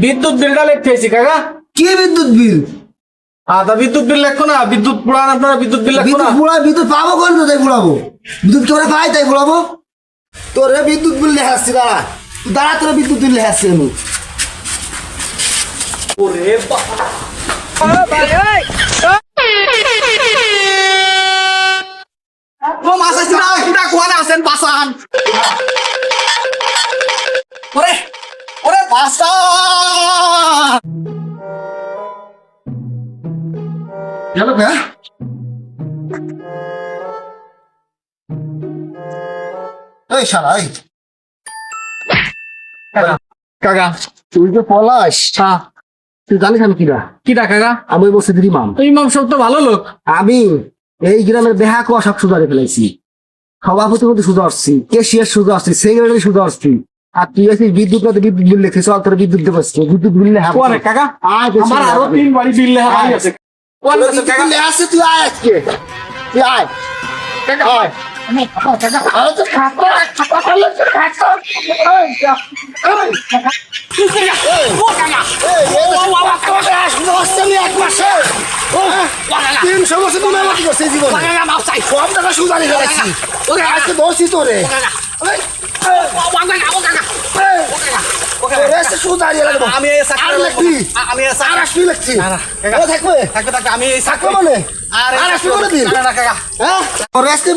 বিদ্যুৎ বিলটা লিখতেছি কাকা। কি বিদ্যুৎ বিল? তা বিদ্যুৎ বিল লেখো না, বিদ্যুৎ পুরান আপনারা বিদ্যুৎ বিল লেখো না। বিদ্যুৎ পাবো কোন তাই পুরাবো? বিদ্যুৎ তোরা পাই তাই পুরাবো? তোরে বিদ্যুৎ বিল লেখাচ্ছি, দাঁড়া দাঁড়া, তোরা বিদ্যুৎ বিল লেখাচ্ছি আমি। ওরে মাছ আছে না, কিনা কোয়ানে আছেন বাসান। ওরে ওরে বাসান গেল কে? এই শালা এই কাকা। তুই যে পলাশ, হ্যাঁ তুই জানিস আমি কিরা? কিটা কাকা? আমি মসজিদের ইমাম। ইমাম সব তো ভালো লোক। আমি এই গ্রামের দেহা কুয়া সব সুদারে ফেলাইছি, সভাপতি মধ্যে সুদা আসছি, কেশিয়ার সুদা আসছি, সেক্রেটারি সুদা আসছি। আর তুই আছিস বিদ্যুৎ না, বিদ্যুৎ বিল লিখে চল তোর বিদ্যুৎ দেবো। বিদ্যুৎ বিল লেখা কাকা আমার আরো 3 বাড়ি বিল লেখা বাকি আছে। আছে তুই আয় আজকে, তুই আয় কাকা আয়।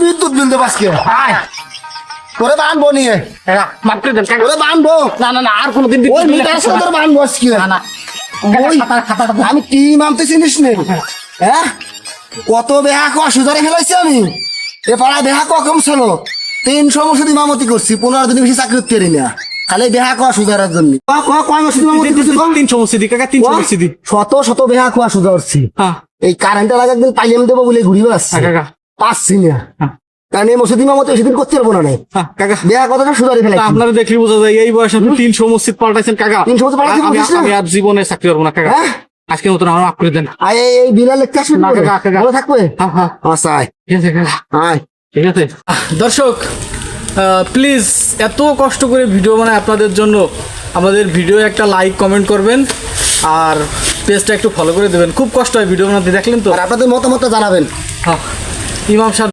বিদ্যুৎ বিল দেবো আজকে, তোরে বানবো নিয়ে মাফ করে দেন কাকা। তোরে বানবো। না না না, আর কোনোদিন ওই মিটার সাথে বানবো আজকে। আমি কি মানতে চিনিস নে? হ্যাঁ, কত বেহা ক সুজারে ফেলাইছি আমি। এ পাড়ায় বেহা ক কম ছিল, 300 মসজিদ ইমামতি করছি, 15 দিন বেশি চাকরি করতে পারি না, খালি বেহা ক সুজারের জন্য। কয় মসজিদ ইমামতি করছি? 300 মসজিদ কাকা, 300 মসজিদ। শত শত বেহা কুয়া সুজা করছি। হ্যাঁ এই কারেন্টের আগে একদিন পাইলাম দেবো বলে ঘুরি বেড়াচ্ছি, কাকা। পাচ্ছি না। কারণ এই মসজিদ ইমামতি সেদিন করতে পারবো না। কাকা বেহা কথাটা সুজারে ফেলাই। আপনারা দেখলে বোঝা যায় এই বয়সে আপনি 300 মসজিদ পাল্টাইছেন কাকা। 300 মসজিদ পাল্টাইছি, আমি আর জীবনে চাকরি করবো না কাকা। আজকের মতন আমার মাফ করে দেন। এই বিলাল লিখতে আসবেন না কাকা, ভালো থাকবে। হ্যাঁ আচ্ছা আয়, ঠিক আছে কাকা, আয়। ঠিক আছে। দর্শক প্লিজ এত কষ্ট করে ভিডিও বানায় আপনাদের জন্য, আমাদের ভিডিও একটা লাইক কমেন্ট করবেন আর পেজটা একটু ফলো করে দেবেন। খুব কষ্ট হয় ভিডিও বানাতে, দেখলেন তো। আর আপনাদের মতামত জানাবেন। ইমাম সাহেব